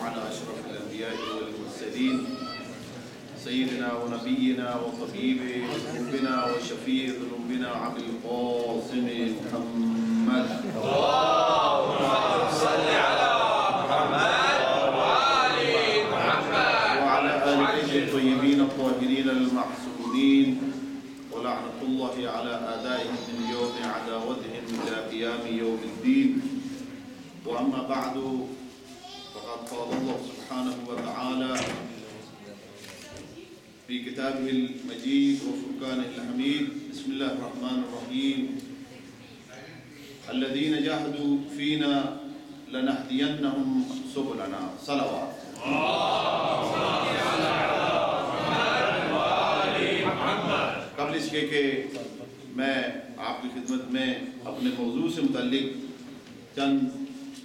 على أشرف الأنبياء والمرسلين سيدنا ونبينا وطبيب قلوبنا وشفيع ذنوبنا أبي القاسم محمد اللهم صل على محمد وعلى آل بيته الطيبين الطاهرين المعصومين ولعنة الله على أعدائهم من يوم عداوتهم إلى قيام يوم الدين. وأما بعد فقد قال الله سبحانه وتعالى في كتابه المجيد وفرقانه الحميد: بسم الله الرحمن الرحيم الذين جاهدوا فينا لنهدينهم سبلنا. صلوات. قبل اس کے کہ میں آپ کی خدمت میں اپنے موضوع سے متعلق چند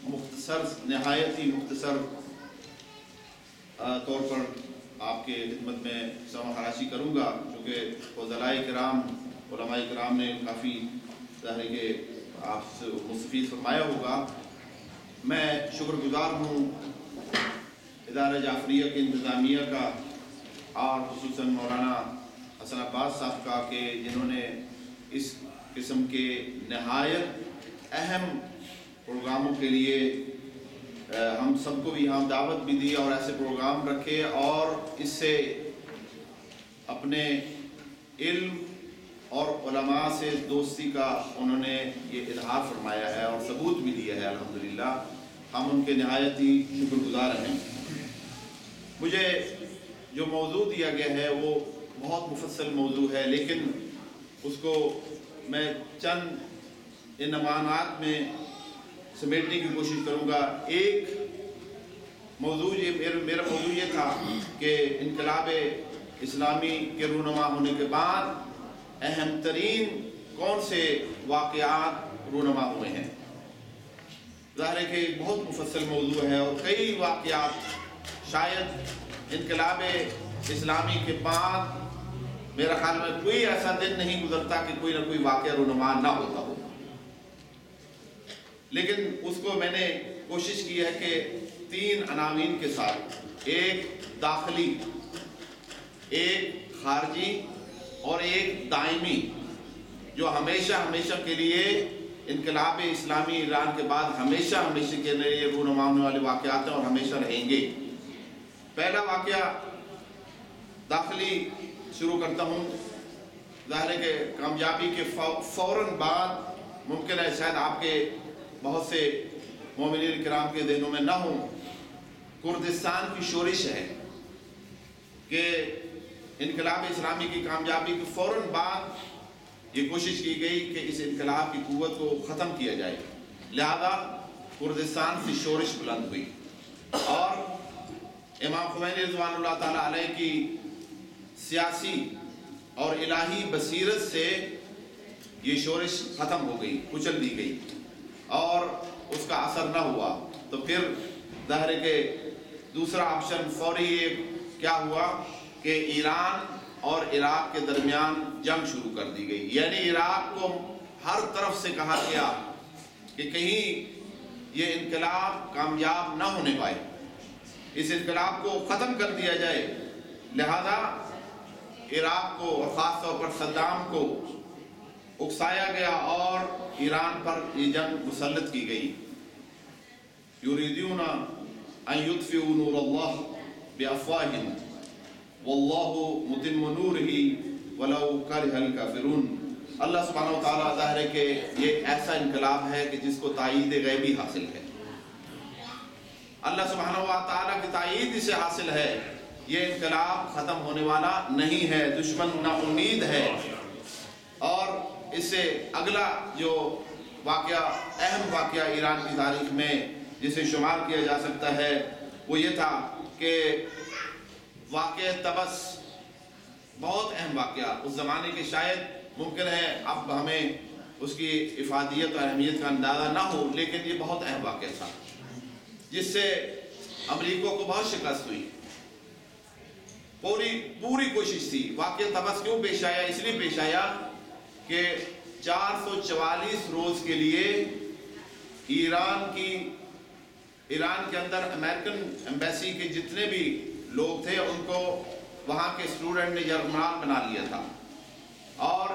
مختصر نہایت ہی مختصر طور پر آپ کے خدمت میں سمع خراشی کروں گا، چونکہ فضلاء کرام علماء کرام نے کافی ظاہر کہ آپ سے مستفید فرمایا ہوگا. میں شکر گزار ہوں ادارہ جعفریہ کے انتظامیہ کا اور خصوصاً مولانا حسن عباس صاحب کا کہ جنہوں نے اس قسم کے نہایت اہم پروگراموں کے لیے ہم سب کو بھی یہاں دعوت بھی دی اور ایسے پروگرام رکھے اور اس سے اپنے علم اور علماء سے دوستی کا انہوں نے یہ اظہار فرمایا ہے اور ثبوت بھی دیا ہے. الحمدللہ ہم ان کے نہایت ہی شکر گزار ہیں. مجھے جو موضوع دیا گیا ہے وہ بہت مفصل موضوع ہے، لیکن اس کو میں چند عنوانات میں سمیٹنے کی کوشش کروں گا. ایک موضوع میرا موضوع یہ تھا کہ انقلاب اسلامی کے رونما ہونے کے بعد اہم ترین کون سے واقعات رونما ہوئے ہیں. ظاہر ہے کہ ایک بہت مفصل موضوع ہے اور کئی واقعات شاید انقلاب اسلامی کے بعد میرا خیال میں کوئی ایسا دن نہیں گزرتا کہ کوئی نہ کوئی واقعہ رونما نہ ہوتا ہو. لیکن اس کو میں نے کوشش کی ہے کہ تین عناوین کے ساتھ، ایک داخلی، ایک خارجی اور ایک دائمی، جو ہمیشہ کے لیے انقلاب اسلامی ایران کے بعد ہمیشہ کے لیے رونما ہونے والے واقعات ہیں اور ہمیشہ رہیں گے. پہلا واقعہ داخلی شروع کرتا ہوں. ظاہر ہے کہ کامیابی کے فوراً بعد ممکن ہے شاید آپ کے بہت سے مومنین کرام کے ذہنوں میں نہ ہوں، کردستان کی شورش ہے کہ انقلاب اسلامی کی کامیابی کے فوراً بعد یہ کوشش کی گئی کہ اس انقلاب کی قوت کو ختم کیا جائے، لہذا کردستان سے شورش بلند ہوئی اور امام خمینی رضوان اللہ تعالیٰ علیہ کی سیاسی اور الہی بصیرت سے یہ شورش ختم ہو گئی، کچل دی گئی اور اس کا اثر نہ ہوا. تو پھر ظاہر ہے کہ دوسرا آپشن فوری کیا ہوا کہ ایران اور عراق کے درمیان جنگ شروع کر دی گئی. یعنی عراق کو ہر طرف سے کہا گیا کہ کہیں یہ انقلاب کامیاب نہ ہونے پائے، اس انقلاب کو ختم کر دیا جائے. لہذا عراق کو اور خاص طور پر صدام کو اکسایا گیا اور ایران پر یہ جنگ مسلط کی گئی. یریدون ان یطفئوا نور اللہ بافواہہم واللہ متم نورہ ولو کرہ الکافرون. اللہ سبحانہ وتعالیٰ ظاہر ہے کہ یہ ایسا انقلاب ہے کہ جس کو تائید غیبی حاصل ہے. اللہ سبحانہ وتعالیٰ کی تائید اسے حاصل ہے. یہ انقلاب ختم ہونے والا نہیں ہے، دشمن نا امید ہے. اور اس سے اگلا جو واقعہ، اہم واقعہ ایران کی تاریخ میں جسے شمار کیا جا سکتا ہے وہ یہ تھا کہ واقعہ طبس، بہت اہم واقعہ اس زمانے کے، شاید ممکن ہے اب ہمیں اس کی افادیت اور اہمیت کا اندازہ نہ ہو، لیکن یہ بہت اہم واقعہ تھا جس سے امریکہ کو بہت شکست ہوئی. پوری کوشش تھی. واقعہ طبس کیوں پیش آیا؟ اس لیے پیش آیا کہ 444 روز کے لیے ایران کی ایران کے اندر امریکن ایمبیسی کے جتنے بھی لوگ تھے ان کو وہاں کے اسٹوڈنٹ نے یرغمال بنا لیا تھا، اور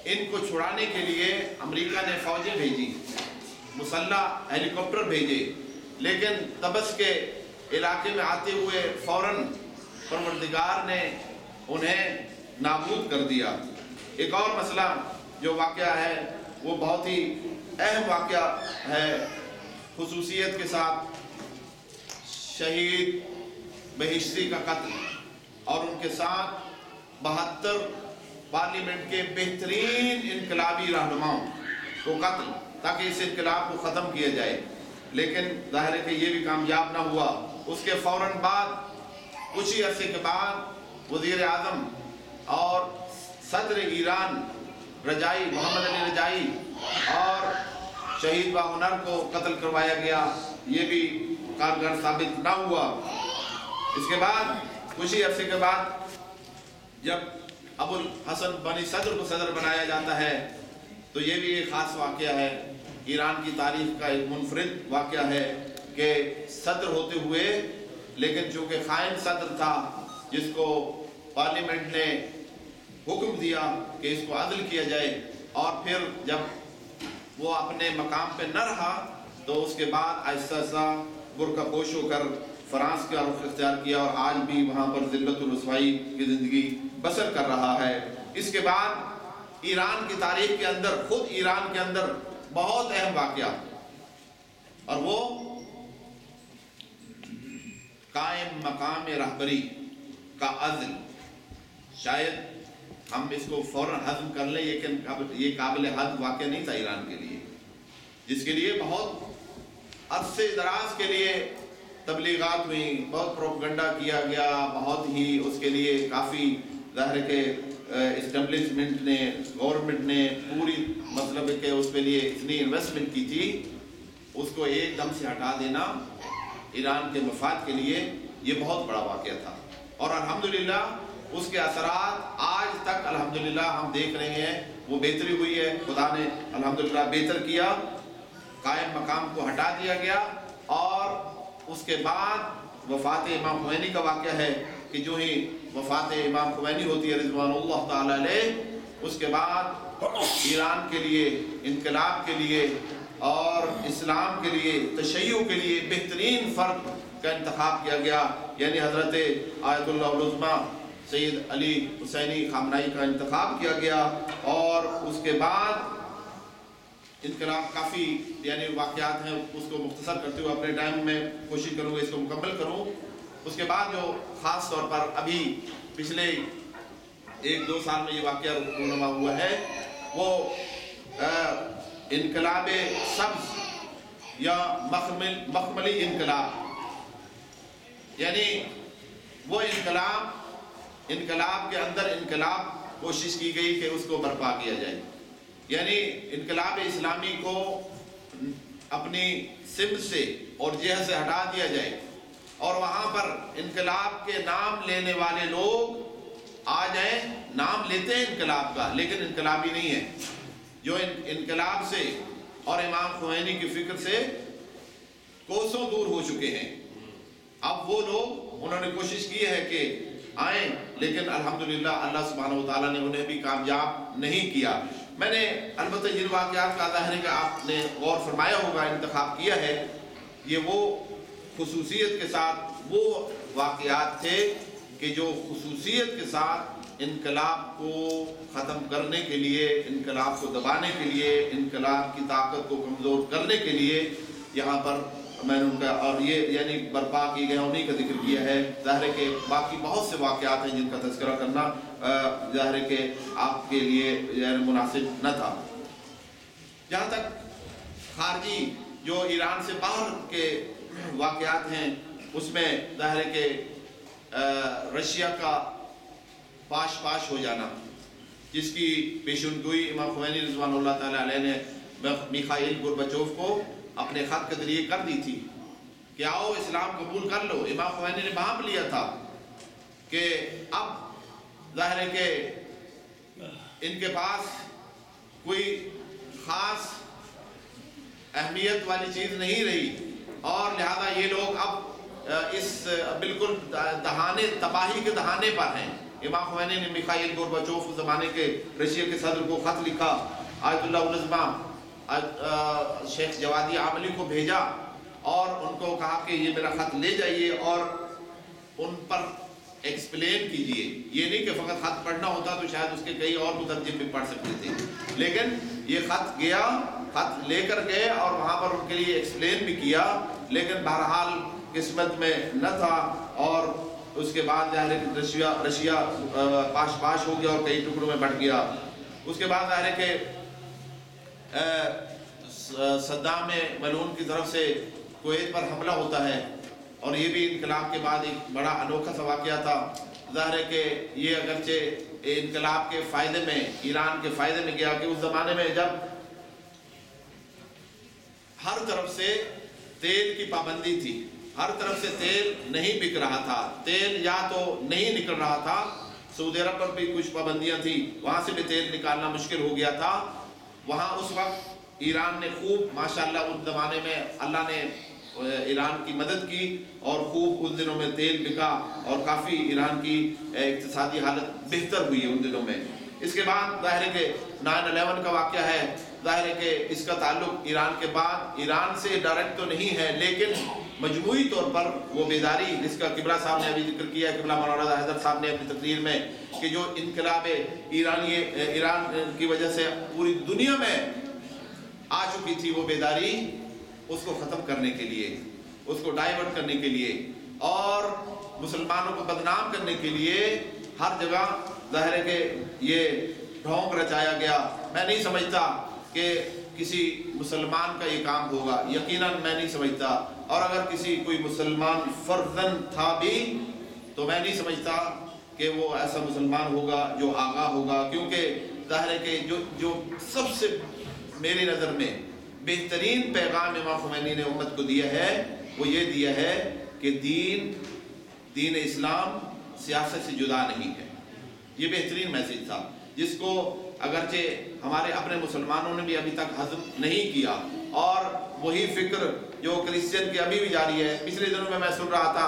ان کو چھڑانے کے لیے امریکہ نے فوجیں بھیجی، مسلح ہیلی کاپٹر بھیجے، لیکن طبس کے علاقے میں آتے ہوئے فوراً پروردگار نے انہیں نابود کر دیا۔ ایک اور مسئلہ جو واقعہ ہے وہ بہت ہی اہم واقعہ ہے، خصوصیت کے ساتھ شہید بہشتی کا قتل، اور ان کے ساتھ 72 پارلیمنٹ کے بہترین انقلابی رہنماؤں کو قتل، تاکہ اس انقلاب کو ختم کیا جائے، لیکن ظاہر ہے کہ یہ بھی کامیاب نہ ہوا۔ اس کے فوراً بعد کچھ ہی عرصے کے بعد وزیر اعظم اور صدر ایران رجائی محمد علی رجائی اور شہید باہنر کو قتل کروایا گیا، یہ بھی کارگر ثابت نہ ہوا۔ اس کے بعد کچھ ہی عرصے کے بعد جب ابو الحسن بنی صدر کو صدر بنایا جاتا ہے تو یہ بھی ایک خاص واقعہ ہے، ایران کی تاریخ کا ایک منفرد واقعہ ہے کہ صدر ہوتے ہوئے لیکن چونکہ خائن صدر تھا جس کو پارلیمنٹ نے حکم دیا کہ اس کو عزل کیا جائے، اور پھر جب وہ اپنے مقام پہ نہ رہا تو اس کے بعد آہستہ آہستہ برقع پوش ہو کر فرانس کا رخ اختیار کیا، اور آج بھی وہاں پر ذلت و رسوائی کی زندگی بسر کر رہا ہے۔ اس کے بعد ایران کی تاریخ کے اندر، خود ایران کے اندر بہت اہم واقعہ، اور وہ قائم مقام رہبری کا عزل۔ شاید ہم اس کو فوراً ہضم کر لیں، لیکن یہ قابل حد واقعہ نہیں تھا ایران کے لیے، جس کے لیے بہت عرصے دراز کے لیے تبلیغات ہوئیں، بہت پروپیگنڈا کیا گیا، بہت ہی اس کے لیے کافی ظاہر کہ اسٹیبلشمنٹ نے، گورنمنٹ نے پوری مطلب کہ اس کے لیے اتنی انویسٹمنٹ کی تھی، اس کو ایک دم سے ہٹا دینا ایران کے مفاد کے لیے یہ بہت بڑا واقعہ تھا، اور الحمدللہ اس کے اثرات آج تک الحمدللہ ہم دیکھ رہے ہیں، وہ بہتری ہوئی ہے، خدا نے الحمدللہ بہتر کیا، قائم مقام کو ہٹا دیا گیا، اور اس کے بعد وفات امام خمینی کا واقعہ ہے کہ جو ہی وفات امام خمینی ہوتی ہے رضوان اللہ تعالی علیہ، اس کے بعد ایران کے لیے، انقلاب کے لیے اور اسلام کے لیے، تشیع کے لیے بہترین فرد کا انتخاب کیا گیا، یعنی حضرت آیت اللہ العظمیٰ سید علی حسینی خامنائی کا انتخاب کیا گیا، اور اس کے بعد انقلاب کافی یعنی واقعات ہیں، اس کو مختصر کرتے ہوئے اپنے ٹائم میں کوشش کروں گا اس کو مکمل کروں۔ اس کے بعد جو خاص طور پر ابھی پچھلے 1-2 سال میں یہ واقعہ رونما ہوا ہے، وہ انقلاب سبز یا مخملی انقلاب، یعنی وہ انقلاب کے اندر انقلاب کوشش کی گئی کہ اس کو برپا کیا جائے، یعنی انقلاب اسلامی کو اپنی سمت سے اور جہت سے ہٹا دیا جائے، اور وہاں پر انقلاب کے نام لینے والے لوگ آ جائیں، نام لیتے ہیں انقلاب کا لیکن انقلابی نہیں ہے، جو انقلاب سے اور امام خمینی کی فکر سے کوسوں دور ہو چکے ہیں۔ اب وہ لوگ انہوں نے کوشش کی ہے کہ آئیں، لیکن الحمدللہ اللہ سبحانہ وتعالیٰ نے انہیں بھی کامیاب نہیں کیا۔ میں نے البتہ جن واقعات کا ظاہر ہے کہ آپ نے غور فرمایا ہوگا، انتخاب کیا ہے، یہ وہ خصوصیت کے ساتھ وہ واقعات تھے کہ جو خصوصیت کے ساتھ انقلاب کو ختم کرنے کے لیے، انقلاب کو دبانے کے لیے، انقلاب کی طاقت کو کمزور کرنے کے لیے یہاں پر میں نے ان کا، اور یہ یعنی برپا کی گئے انہی کا ذکر کیا ہے۔ ظاہر ہے کہ باقی بہت سے واقعات ہیں جن کا تذکرہ کرنا ظاہر ہے کہ آپ کے لیے یعنی مناسب نہ تھا۔ جہاں تک خارجی جو ایران سے باہر کے واقعات ہیں، اس میں ظاہر ہے کہ رشیا کا پاش ہو جانا، جس کی پیشنگوئی امام خمینی رضوان اللہ تعالیٰ علیہ نے میخائیل گورباچوف کو اپنے خط کے ذریعے کر دی تھی کہ آؤ اسلام قبول کر لو۔ امام خمینی نے بھانپ لیا تھا کہ اب ظاہر ہے کہ ان کے پاس کوئی خاص اہمیت والی چیز نہیں رہی، اور لہذا یہ لوگ اب اس بالکل دہانے تباہی کے دہانے پر ہیں۔ امام خمینی نے میخائیل گورباچوف اس زمانے کے رشیا کے صدر کو خط لکھا، آیت اللہ العظمہ شیخ جوادی عاملی کو بھیجا اور ان کو کہا کہ یہ میرا خط لے جائیے اور ان پر ایکسپلین کیجئے۔ یہ نہیں کہ فقط خط پڑھنا ہوتا تو شاید اس کے کئی اور مترجم بھی پڑھ سکتے تھے، لیکن یہ خط گیا، خط لے کر گئے اور وہاں پر ان کے لیے ایکسپلین بھی کیا، لیکن بہرحال قسمت میں نہ تھا اور اس کے بعد ظاہر ہے کہ رشیا پاش پاش ہو گیا اور کئی ٹکڑوں میں بٹ گیا۔ اس کے بعد ظاہر ہے کہ صدام ملعون کی طرف سے کویت پر حملہ ہوتا ہے اور یہ بھی انقلاب کے بعد ایک بڑا انوکھا سا واقعہ تھا۔ ظاہر ہے کہ یہ اگرچہ انقلاب کے فائدے میں، ایران کے فائدے میں گیا کہ اس زمانے میں جب ہر طرف سے تیل کی پابندی تھی، ہر طرف سے تیل نہیں بک رہا تھا، تیل یا تو نہیں نکل رہا تھا، سعودی عرب پر بھی کچھ پابندیاں تھیں، وہاں سے بھی تیل نکالنا مشکل ہو گیا تھا۔ وہاں اس وقت ایران نے خوب ماشاءاللہ اس زمانے میں اللہ نے ایران کی مدد کی اور خوب اس دنوں میں تیل بکا اور کافی ایران کی اقتصادی حالت بہتر ہوئی ان دنوں میں۔ اس کے بعد ظاہر ہے کہ 9/11 کا واقعہ ہے، ظاہر ہے کہ اس کا تعلق ایران کے بعد ایران سے ڈائریکٹ تو نہیں ہے، لیکن مجموعی طور پر وہ بیداری جس کا قبلہ صاحب نے ابھی ذکر کیا ہے، قبلہ مولانا حیدر صاحب نے اپنی تقریر میں، کہ جو انقلاب ایران کی وجہ سے پوری دنیا میں آ چکی تھی وہ بیداری، اس کو ختم کرنے کے لیے، اس کو ڈائیورٹ کرنے کے لیے اور مسلمانوں کو بدنام کرنے کے لیے ہر جگہ ظاہر ہے کہ یہ ڈھونگ رچایا گیا۔ میں نہیں سمجھتا کہ کسی مسلمان کا یہ کام ہوگا، یقیناً میں نہیں سمجھتا، اور اگر کسی کوئی مسلمان فرضاً تھا بھی تو میں نہیں سمجھتا کہ وہ ایسا مسلمان ہوگا جو آگاہ ہوگا، کیونکہ ظاہر ہے کہ جو سب سے میری نظر میں بہترین پیغام امام خمینی نے امت کو دیا ہے وہ یہ دیا ہے کہ دین اسلام سیاست سے جدا نہیں ہے۔ یہ بہترین میسیج تھا جس کو اگرچہ ہمارے اپنے مسلمانوں نے بھی ابھی تک ہضم نہیں کیا، اور وہی فکر جو کرسچن کی ابھی بھی جاری ہے۔ پچھلے دنوں میں سن رہا تھا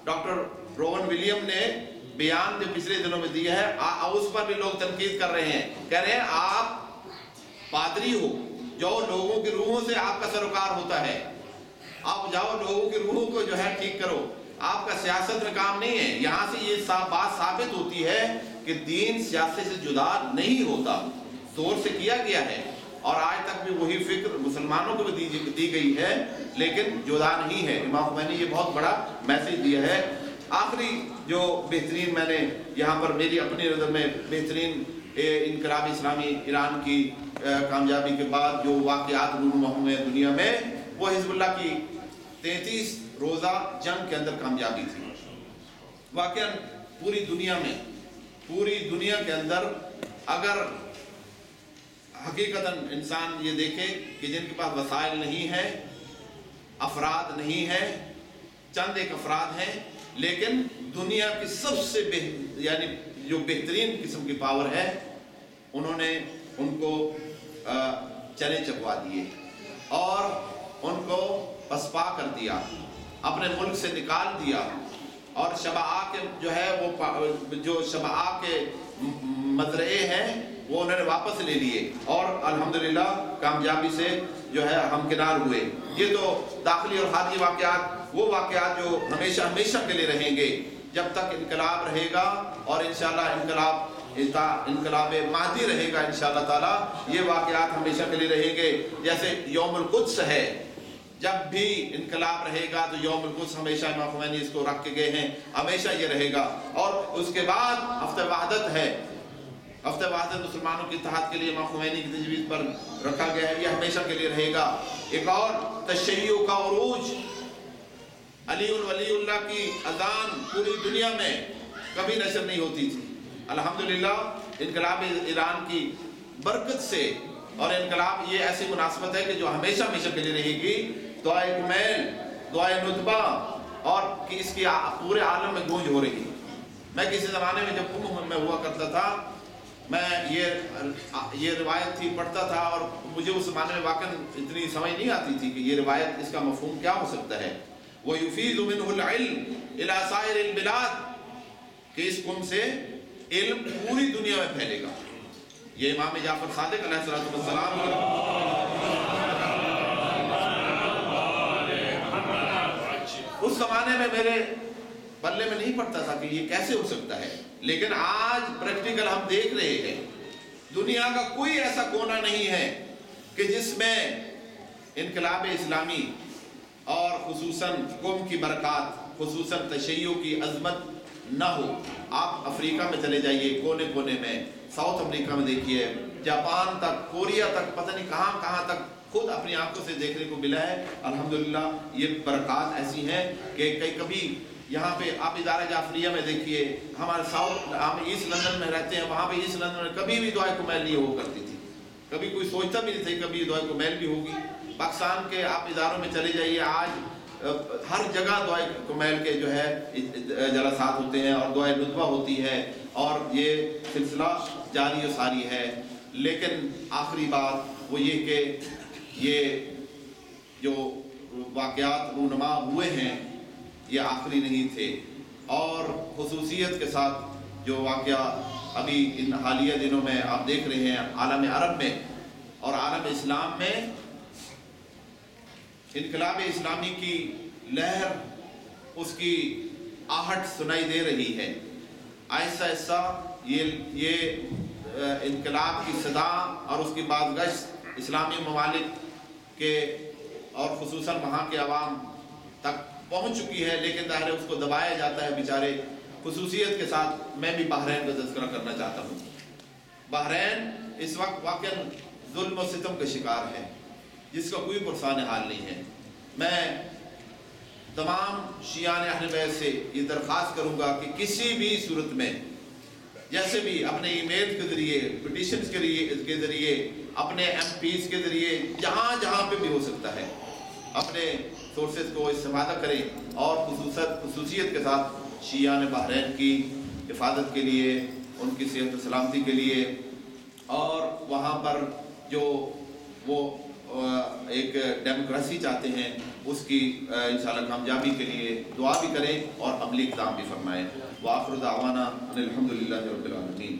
ڈاکٹر روون ولیم نے بیان جو پچھلے دنوں میں دیا ہے، اس پر بھی لوگ تنقید کر رہے ہیں، کہہ رہے ہیں آپ پادری ہو، جو لوگوں کی روحوں سے آپ کا سروکار ہوتا ہے، آپ جاؤ لوگوں کی روحوں کو جو ہے ٹھیک کرو، آپ کا سیاست میں کام نہیں ہے۔ یہاں سے یہ بات ثابت ہوتی ہے کہ دین سیاست سے جدا نہیں ہوتا، زور سے کیا گیا ہے، اور آج تک بھی وہی فکر مسلمانوں کو بھی دی گئی ہے، لیکن جدا نہیں ہے۔ امام خمینی یہ بہت بڑا میسیج دیا ہے۔ آخری جو بہترین میں نے یہاں پر میری اپنی نظر میں بہترین انقلاب اسلامی ایران کی کامیابی کے بعد جو واقعات رونما ہوئے ہیں دنیا میں، وہ حزب اللہ کی 33 روزہ جنگ کے اندر کامیابی تھی۔ واقعاً پوری دنیا کے اندر اگر حقیقتاً انسان یہ دیکھے کہ جن کے پاس وسائل نہیں ہیں، افراد نہیں ہیں، چند ایک افراد ہیں، لیکن دنیا کی سب سے یعنی جو بہترین قسم کی پاور ہے، انہوں نے ان کو چنے چکوا دیے اور ان کو پسپا کر دیا، اپنے ملک سے نکال دیا، اور شبعہ کے جو ہے وہ جو شبعہ کے مزرعے ہیں وہ انہوں نے واپس لے لیے، اور الحمدللہ کامیابی سے جو ہے ہمکنار ہوئے۔ یہ تو داخلی اور خارجی واقعات، وہ واقعات جو ہمیشہ کے لیے رہیں گے جب تک انقلاب رہے گا، اور انشاءاللہ انقلاب مہدی رہے گا انشاءاللہ تعالی، یہ واقعات ہمیشہ کے لیے رہیں گے۔ جیسے یوم القدس ہے، جب بھی انقلاب رہے گا تو یوم القدس ہمیشہ امام خمینی اس کو رکھ کے گئے ہیں، ہمیشہ یہ رہے گا۔ اور اس کے بعد ہفتہ وحدت ہے، ہفتہ وحدت مسلمانوں کی اتحاد کے لیے امام خمینی کی تجویز پر رکھا گیا ہے، یہ ہمیشہ کے لیے رہے گا۔ ایک اور تشیع کا عروج، علی ولی اللہ کی اذان پوری دنیا میں کبھی نشر نہیں ہوتی تھی، الحمدللہ انقلاب ایران کی برکت سے، اور انقلاب یہ ایسی مناسبت ہے کہ جو ہمیشہ کے لیے رہے گی۔ دعائے کمیل، دعائے نطبہ، اور کہ اس کی پورے عالم میں گونج ہو رہی ہے۔ میں کسی زمانے میں جب میں ہوا کرتا تھا میں یہ روایت تھی پڑھتا تھا اور مجھے اس زمانے میں واقعاً اتنی سمجھ نہیں آتی تھی کہ یہ روایت اس کا مفہوم کیا ہو سکتا ہے. وَيُفِيدُ مِنْهُ الْعِلْمِ إِلَى سَائِرِ الْبِلَادِ کہ اس کم سے علم پوری دنیا میں پھیلے گا. یہ امام جعفر صادق علیہ السلام اس زمانے میں میرے پلے میں نہیں پڑتا تھا کہ یہ کیسے ہو سکتا ہے، لیکن آج پریکٹیکل ہم دیکھ رہے ہیں. دنیا کا کوئی ایسا کونا نہیں ہے کہ جس میں انقلاب اسلامی اور خصوصاً قوم کی برکات، خصوصاً تشیع کی عظمت نہ ہو. آپ افریقہ میں چلے جائیے، کونے کونے میں، ساؤتھ امریکہ میں دیکھیے، جاپان تک، کوریا تک، پتہ نہیں کہاں کہاں تک خود اپنی آنکھوں سے دیکھنے کو ملا ہے. الحمدللہ یہ برکات ایسی ہیں کہ کبھی یہاں پہ آپ ادارہ جعفریہ میں دیکھیے، ہمارے ہم ایسٹ لندن میں رہتے ہیں، وہاں پہ ایسٹ لندن میں کبھی بھی دعائے کمیل نہیں ہو کرتی تھی. کبھی کوئی سوچتا بھی نہیں تھا کبھی دعائے کمیل بھی ہوگی. پاکستان کے آپ اداروں میں چلے جائیے، آج ہر جگہ دعائے کمیل کے جو ہے جلسات ہوتے ہیں اور دعائے ندوہ ہوتی ہے اور یہ سلسلہ جاری و ساری ہے. لیکن آخری بات وہ یہ کہ یہ جو واقعات رونما ہوئے ہیں یہ آخری نہیں تھے، اور خصوصیت کے ساتھ جو واقعہ ابھی ان حالیہ دنوں میں آپ دیکھ رہے ہیں عالم عرب میں اور عالم اسلام میں، انقلاب اسلامی کی لہر، اس کی آہٹ سنائی دے رہی ہے. آہستہ آہستہ یہ انقلاب کی صدا اور اس کی بازگشت اسلامی ممالک کے اور خصوصاً وہاں کے عوام تک پہنچ چکی ہے، لیکن ظاہر ہے اس کو دبایا جاتا ہے بیچارے. خصوصیت کے ساتھ میں بھی بحرین کا تذکرہ کرنا چاہتا ہوں. بحرین اس وقت واقعاً ظلم و ستم کا شکار ہے جس کا کوئی پرسان حال نہیں ہے. میں تمام شیعان اہل بیت سے یہ درخواست کروں گا کہ کسی بھی صورت میں جیسے بھی اپنے ای میل کے ذریعے، پٹیشنز کے ذریعے، اپنے ایم پیز کے ذریعے، جہاں جہاں پہ بھی ہو سکتا ہے اپنے سورسز کو استفادہ کریں اور خصوصیت کے ساتھ شیعان بحرین کی حفاظت کے لیے، ان کی صحت و سلامتی کے لیے، اور وہاں پر جو وہ ایک ڈیموکریسی چاہتے ہیں اس کی انشاءاللہ کامیابی کے لیے دعا بھی کریں اور عملی اقدام بھی فرمائیں. وآخر دعوانا ان الحمدللہ رب العالمین.